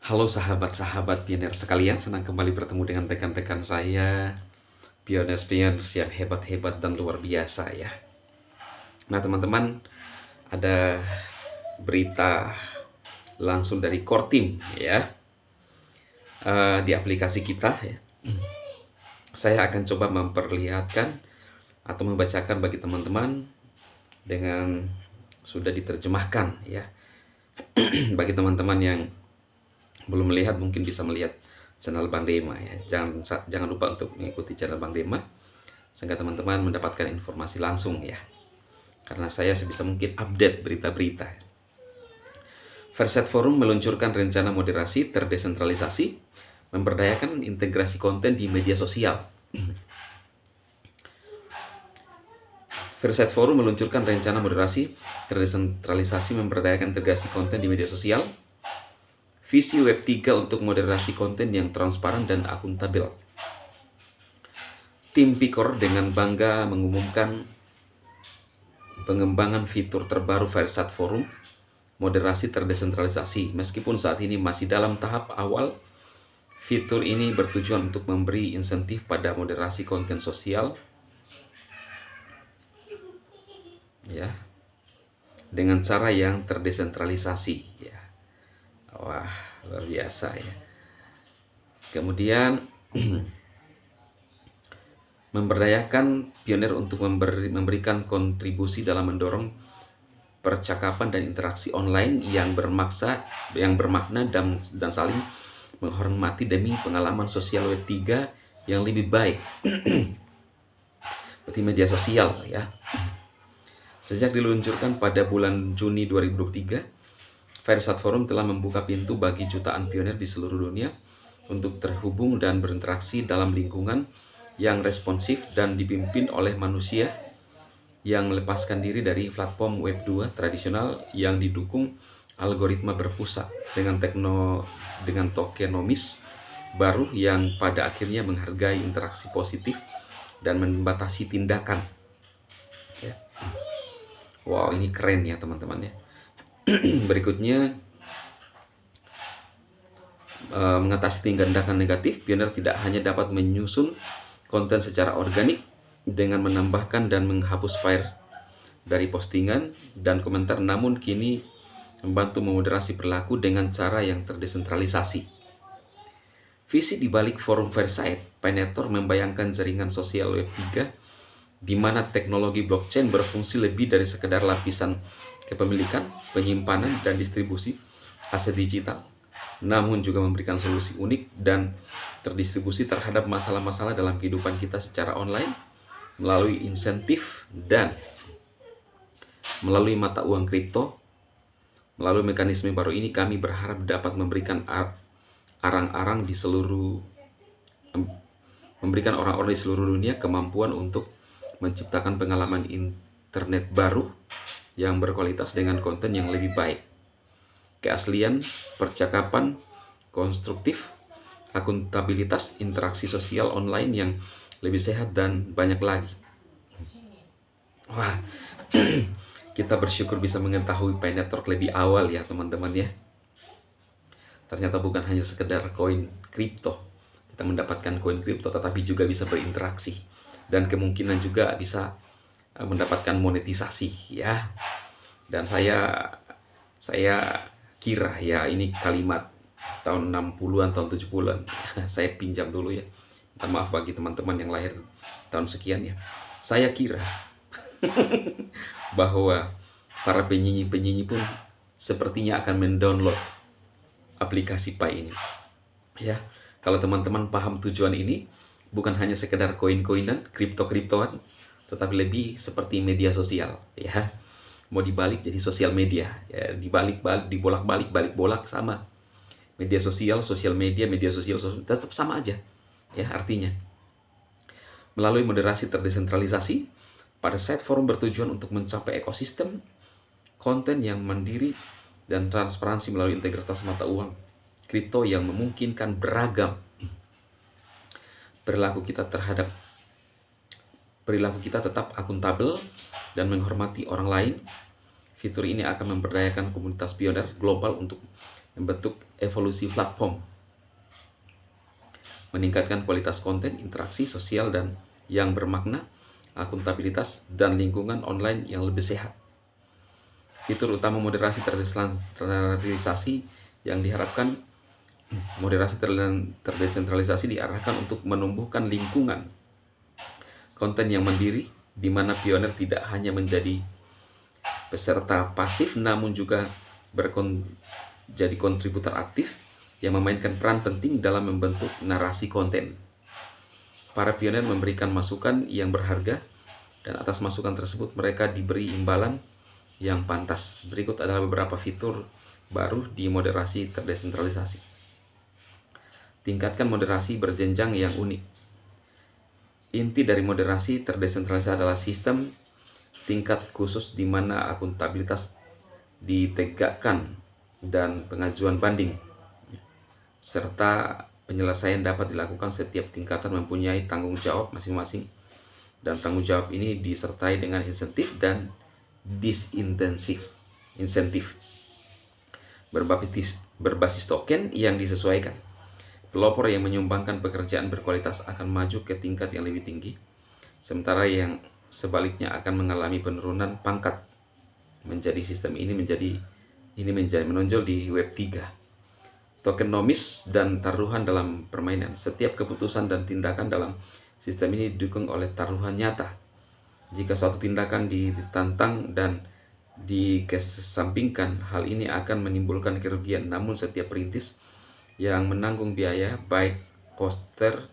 Halo sahabat-sahabat pioner sekalian, senang kembali bertemu dengan rekan-rekan saya, pioners-pioners yang hebat-hebat dan luar biasa ya. Nah teman-teman, ada berita langsung dari core team ya, di aplikasi kita ya. Saya akan coba memperlihatkan atau membacakan bagi teman-teman dengan sudah diterjemahkan ya. Bagi teman-teman yang belum melihat mungkin bisa melihat channel Bang Dema ya. Jangan lupa untuk mengikuti channel Bang Dema sehingga teman-teman mendapatkan informasi langsung ya. Karena saya sebisa mungkin update berita-berita. Verset Forum meluncurkan rencana moderasi terdesentralisasi, memberdayakan integrasi konten di media sosial. Verset Forum meluncurkan rencana moderasi terdesentralisasi, memberdayakan integrasi konten di media sosial. Visi Web 3 untuk moderasi konten yang transparan dan akuntabel. Tim Pikor dengan bangga mengumumkan pengembangan fitur terbaru Versat Forum, moderasi terdesentralisasi. Meskipun saat ini masih dalam tahap awal, fitur ini bertujuan untuk memberi insentif pada moderasi konten sosial ya, dengan cara yang terdesentralisasi ya. Wah, luar biasa ya. Kemudian memberdayakan pionir untuk memberikan kontribusi dalam mendorong percakapan dan interaksi online yang bermakna dan saling menghormati demi pengalaman sosial Web 3 yang lebih baik. Berarti media sosial ya. Sejak diluncurkan pada bulan Juni 2023, Versat Forum telah membuka pintu bagi jutaan pionir di seluruh dunia untuk terhubung dan berinteraksi dalam lingkungan yang responsif dan dipimpin oleh manusia yang melepaskan diri dari platform Web 2 tradisional yang didukung algoritma berpusat dengan tokenomics baru yang pada akhirnya menghargai interaksi positif dan membatasi tindakan. Ya. Wow, ini keren ya teman-teman ya. Berikutnya, mengatasi tindakan negatif, pionir tidak hanya dapat menyusun konten secara organik dengan menambahkan dan menghapus file dari postingan dan komentar, namun kini membantu memoderasi perilaku dengan cara yang terdesentralisasi. Visi di balik forum Versailles, Pioneer membayangkan jaringan sosial Web 3 di mana teknologi blockchain berfungsi lebih dari sekedar lapisan kepemilikan, penyimpanan, dan distribusi aset digital, namun juga memberikan solusi unik dan terdistribusi terhadap masalah-masalah dalam kehidupan kita secara online melalui insentif dan melalui mata uang kripto. Melalui mekanisme baru ini kami berharap dapat memberikan orang-orang di seluruh dunia kemampuan untuk menciptakan pengalaman internet baru yang berkualitas dengan konten yang lebih baik, keaslian, percakapan konstruktif, akuntabilitas, interaksi sosial online yang lebih sehat, dan banyak lagi. Wah, kita bersyukur bisa mengetahui Pi Network lebih awal ya teman-teman ya. Ternyata bukan hanya sekedar koin kripto, kita mendapatkan koin kripto, tetapi juga bisa berinteraksi dan kemungkinan juga bisa mendapatkan monetisasi ya. Dan saya kira ya, ini kalimat tahun 60-an, tahun 70-an. Saya pinjam dulu ya. Minta maaf bagi teman-teman yang lahir tahun sekian ya. Saya kira bahwa para penyanyi-penyanyi pun sepertinya akan mendownload aplikasi Pi ini. Ya, kalau teman-teman paham tujuan ini, bukan hanya sekedar koin-koinan, kripto-kriptoan, tetapi lebih seperti media sosial ya. Mau dibalik jadi sosial media ya, dibolak-balik, balik-bolak sama. Media sosial, sosial media, media sosial tetap sama aja ya artinya. Melalui moderasi terdesentralisasi, pada site forum bertujuan untuk mencapai ekosistem konten yang mandiri dan transparansi melalui integritas mata uang kripto yang memungkinkan beragam perilaku kita tetap akuntabel dan menghormati orang lain. Fitur ini akan memberdayakan komunitas pioner global untuk membentuk evolusi platform, meningkatkan kualitas konten, interaksi sosial dan yang bermakna, akuntabilitas, dan lingkungan online yang lebih sehat. Fitur utama moderasi terdesentralisasi yang diharapkan, moderasi terdesentralisasi diarahkan untuk menumbuhkan lingkungan konten yang mandiri, di mana pioner tidak hanya menjadi peserta pasif, namun juga jadi kontributor aktif yang memainkan peran penting dalam membentuk narasi konten. Para pioner memberikan masukan yang berharga, dan atas masukan tersebut mereka diberi imbalan yang pantas. Berikut adalah beberapa fitur baru di moderasi terdesentralisasi. Tingkatkan moderasi berjenjang yang unik. Inti dari moderasi terdesentralisasi adalah sistem tingkat khusus di mana akuntabilitas ditegakkan dan pengajuan banding serta penyelesaian dapat dilakukan. Setiap tingkatan mempunyai tanggung jawab masing-masing, dan tanggung jawab ini disertai dengan insentif dan insentif berbasis token yang disesuaikan. Pelopor yang menyumbangkan pekerjaan berkualitas akan maju ke tingkat yang lebih tinggi, sementara yang sebaliknya akan mengalami penurunan pangkat. Sistem ini menonjol di Web 3. Tokenomics dan taruhan dalam permainan. Setiap keputusan dan tindakan dalam sistem ini didukung oleh taruhan nyata. Jika suatu tindakan ditantang dan dikesampingkan, hal ini akan menimbulkan kerugian. Namun setiap perintis yang menanggung biaya, baik poster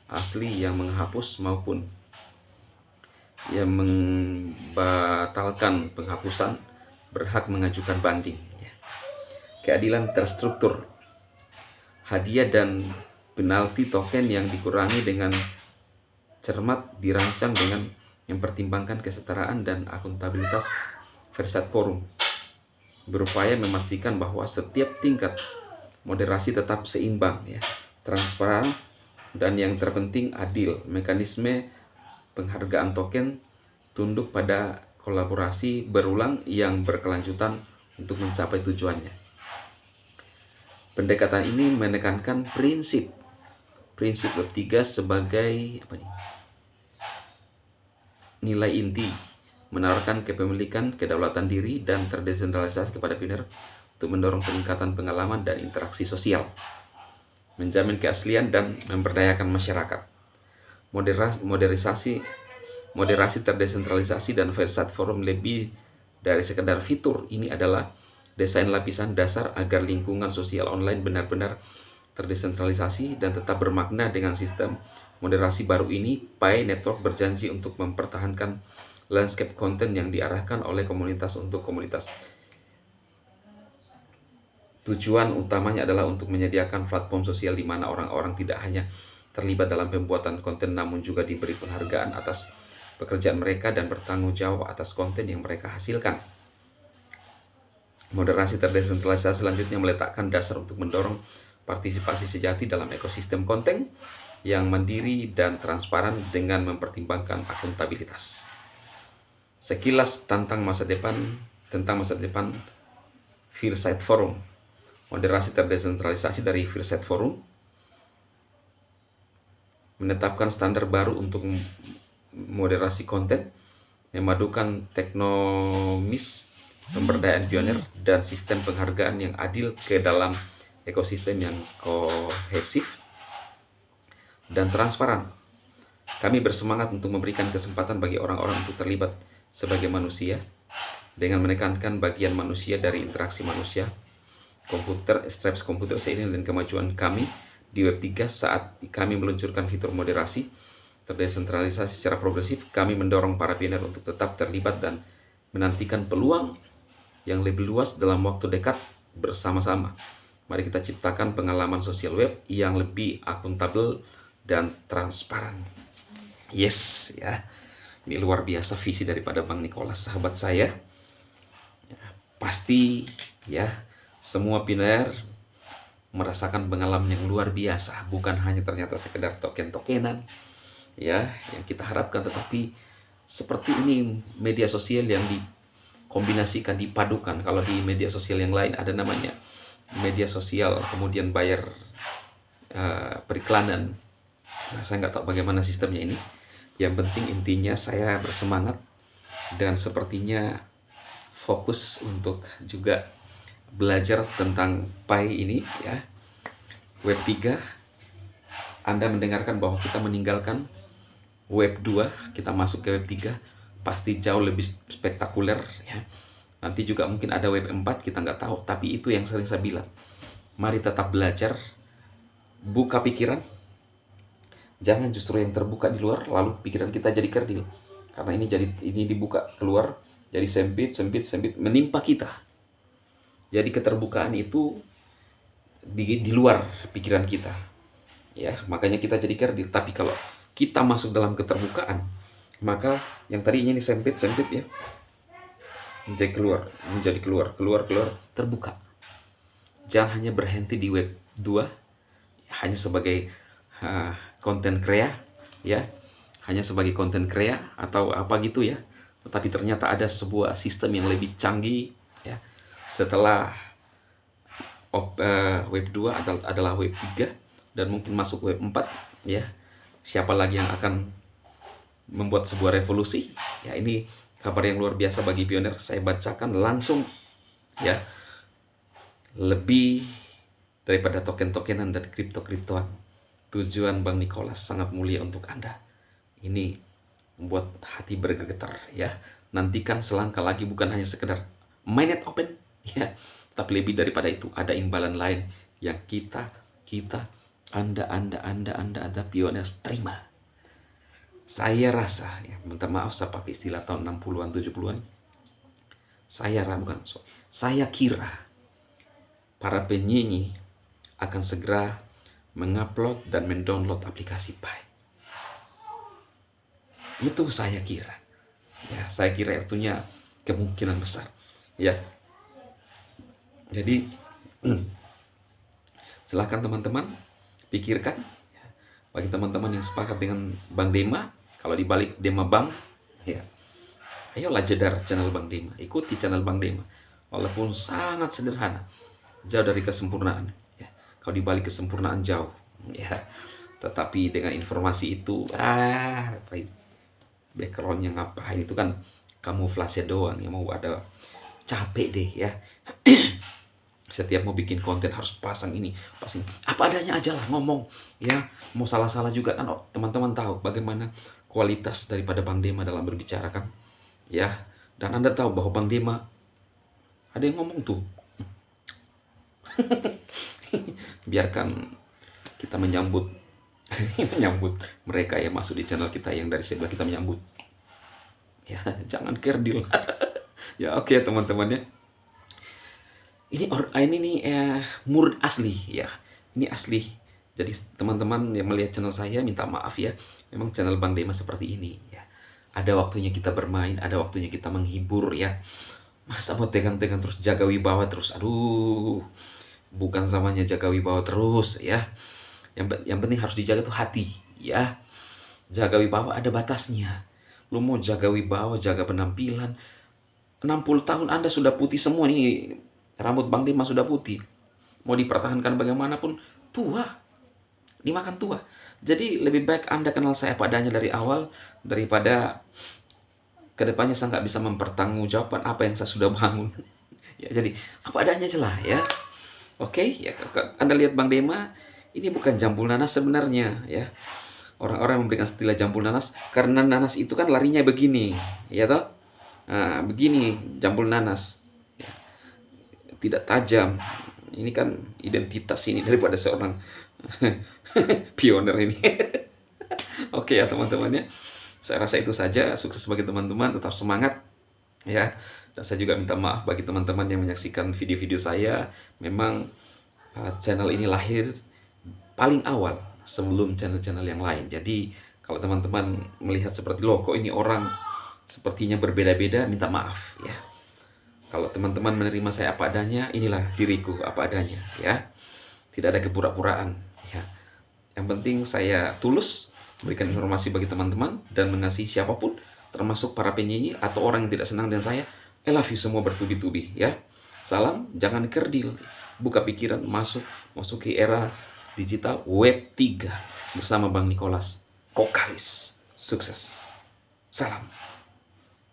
asli yang menghapus maupun yang membatalkan penghapusan, berhak mengajukan banding. Keadilan terstruktur. Hadiah dan penalti token yang dikurangi dengan cermat dirancang dengan mempertimbangkan kesetaraan dan akuntabilitas. Versailles Forum berupaya memastikan bahwa setiap tingkat moderasi tetap seimbang, transparan, dan yang terpenting adil. Mekanisme penghargaan token tunduk pada kolaborasi berulang yang berkelanjutan untuk mencapai tujuannya. Pendekatan ini menekankan prinsip Web 3 sebagai nilai inti, menawarkan kepemilikan, kedaulatan diri, dan terdesentralisasi kepada pioner untuk mendorong peningkatan pengalaman dan interaksi sosial, menjamin keaslian dan memberdayakan masyarakat. Moderasi terdesentralisasi dan Versailles Forum lebih dari sekedar fitur. Ini adalah desain lapisan dasar agar lingkungan sosial online benar-benar terdesentralisasi dan tetap bermakna. Dengan sistem moderasi baru ini, Pi Network berjanji untuk mempertahankan landscape konten yang diarahkan oleh komunitas untuk komunitas. Tujuan utamanya adalah untuk menyediakan platform sosial di mana orang-orang tidak hanya terlibat dalam pembuatan konten, namun juga diberi penghargaan atas pekerjaan mereka dan bertanggung jawab atas konten yang mereka hasilkan. Moderasi terdesentralisasi selanjutnya meletakkan dasar untuk mendorong partisipasi sejati dalam ekosistem konten yang mandiri dan transparan dengan mempertimbangkan akuntabilitas. Sekilas tentang masa depan Versailles Forum. Moderasi terdesentralisasi dari Versailles Forum menetapkan standar baru untuk moderasi konten, memadukan teknomis, pemberdayaan pioner, dan sistem penghargaan yang adil ke dalam ekosistem yang kohesif dan transparan. Kami bersemangat untuk memberikan kesempatan bagi orang-orang untuk terlibat sebagai manusia dengan menekankan bagian manusia dari interaksi manusia, straps komputer seiring dan kemajuan kami di Web 3. Saat kami meluncurkan fitur moderasi terdesentralisasi secara progresif, kami mendorong para pioner untuk tetap terlibat dan menantikan peluang yang lebih luas dalam waktu dekat bersama-sama. Mari kita ciptakan pengalaman sosial web yang lebih akuntabel dan transparan. Yes, ya. Ini luar biasa visi daripada Bang Nicholas, sahabat saya. Ya, pasti ya, semua pioner merasakan pengalaman yang luar biasa, bukan hanya ternyata sekedar token-tokenan ya yang kita harapkan, tetapi seperti ini media sosial yang dikombinasikan, dipadukan. Kalau di media sosial yang lain ada namanya media sosial, kemudian bayar periklanan. Nah, saya nggak tahu bagaimana sistemnya ini. Yang penting intinya saya bersemangat dan sepertinya fokus untuk juga belajar tentang Pi ini ya. Web 3, Anda mendengarkan bahwa kita meninggalkan Web 2, kita masuk ke Web 3, pasti jauh lebih spektakuler ya. Nanti juga mungkin ada Web 4, kita nggak tahu. Tapi itu yang sering saya bilang. Mari tetap belajar, buka pikiran. Jangan justru yang terbuka di luar, lalu pikiran kita jadi kerdil. Karena ini dibuka keluar, jadi sempit, menimpa kita. Jadi keterbukaan itu di luar pikiran kita. Ya, makanya kita jadi kerdil. Tapi kalau kita masuk dalam keterbukaan, maka yang tadinya ini sempit ya, menjadi keluar, terbuka. Jangan hanya berhenti di Web 2, hanya sebagai konten krea, ya, hanya sebagai konten krea atau apa gitu ya. Tetapi ternyata ada sebuah sistem yang lebih canggih, ya. Setelah Web 2 adalah Web 3 dan mungkin masuk Web 4, ya. Siapa lagi yang akan membuat sebuah revolusi? Ya, ini kabar yang luar biasa bagi pioner. Saya bacakan langsung ya. Lebih daripada token-tokenan dan kripto-kriptoan, tujuan Bang Nicholas sangat mulia untuk Anda. Ini membuat hati bergetar ya. Nantikan selangkah lagi, bukan hanya sekedar mainnet open ya, tapi lebih daripada itu ada imbalan lain yang Anda pioner terima. Saya rasa, ya, minta maaf saya pakai istilah tahun 60-an, 70-an. Saya kira para penyanyi akan segera mengupload dan mendownload aplikasi Pi. Itu saya kira. Ya, saya kira itunya kemungkinan besar. Ya. Jadi, silakan teman-teman pikirkan. Bagi teman-teman yang sepakat dengan Bang Dema, kalau dibalik Dema Bang, ya, ayolah jedar channel Bang Dema, ikuti channel Bang Dema, walaupun sangat sederhana, jauh dari kesempurnaan, ya. Kalau dibalik kesempurnaan jauh, ya, tetapi dengan informasi itu, backgroundnya ngapain, itu kan kamuflase doang, yang mau ada capek deh ya. Setiap mau bikin konten harus pasang ini, apa adanya aja lah ngomong ya. Mau salah-salah juga kan, teman-teman tahu bagaimana kualitas daripada Bang Dema dalam berbicara kan ya. Dan Anda tahu bahwa Bang Dema ada yang ngomong tuh biarkan kita menyambut mereka yang masuk di channel kita, yang dari sebelah kita menyambut ya. Jangan kerdil. Ya, oke teman-teman ya. Ini nih murid asli ya. Ini asli. Jadi teman-teman yang melihat channel saya minta maaf ya. Memang channel Bang Dema seperti ini ya. Ada waktunya kita bermain, ada waktunya kita menghibur ya. Masa mau tegang-tegang terus, jaga wibawa terus. Aduh. Bukan zamanya jaga wibawa terus ya. Yang penting harus dijaga tuh hati ya. Jaga wibawa ada batasnya. Lu mau jaga wibawa, jaga penampilan, 60 tahun Anda sudah putih semua nih. Rambut Bang Dema sudah putih. Mau dipertahankan bagaimanapun, tua. Dimakan tua. Jadi lebih baik Anda kenal saya apa adanya dari awal, daripada kedepannya saya nggak bisa mempertanggungjawabkan apa yang saya sudah bangun. Ya, jadi apa adanya aja lah ya. Oke, ya, Anda lihat Bang Dema, ini bukan jambul nanas sebenarnya ya. Orang-orang memberikan istilah jambul nanas karena nanas itu kan larinya begini, ya toh? Nah, begini jambul nanas. Tidak tajam. Ini kan identitas ini daripada seorang pioner ini. Oke ya teman-teman ya. Saya rasa itu saja. Sukses bagi teman-teman, tetap semangat ya. Dan saya juga minta maaf bagi teman-teman yang menyaksikan video-video saya. Memang channel ini lahir paling awal sebelum channel-channel yang lain. Jadi kalau teman-teman melihat seperti loh kok ini orang sepertinya berbeda-beda, minta maaf ya. Kalau teman-teman menerima saya apa adanya, inilah diriku apa adanya ya. Tidak ada kepura-puraan ya. Yang penting saya tulus memberikan informasi bagi teman-teman dan mengasihi siapapun, termasuk para penyanyi atau orang yang tidak senang dengan saya. I love you semua bertubi-tubi ya. Salam, jangan kerdil. buka pikiran, masuk ke era digital web 3 bersama Bang Nicholas Kokalis. Sukses. Salam.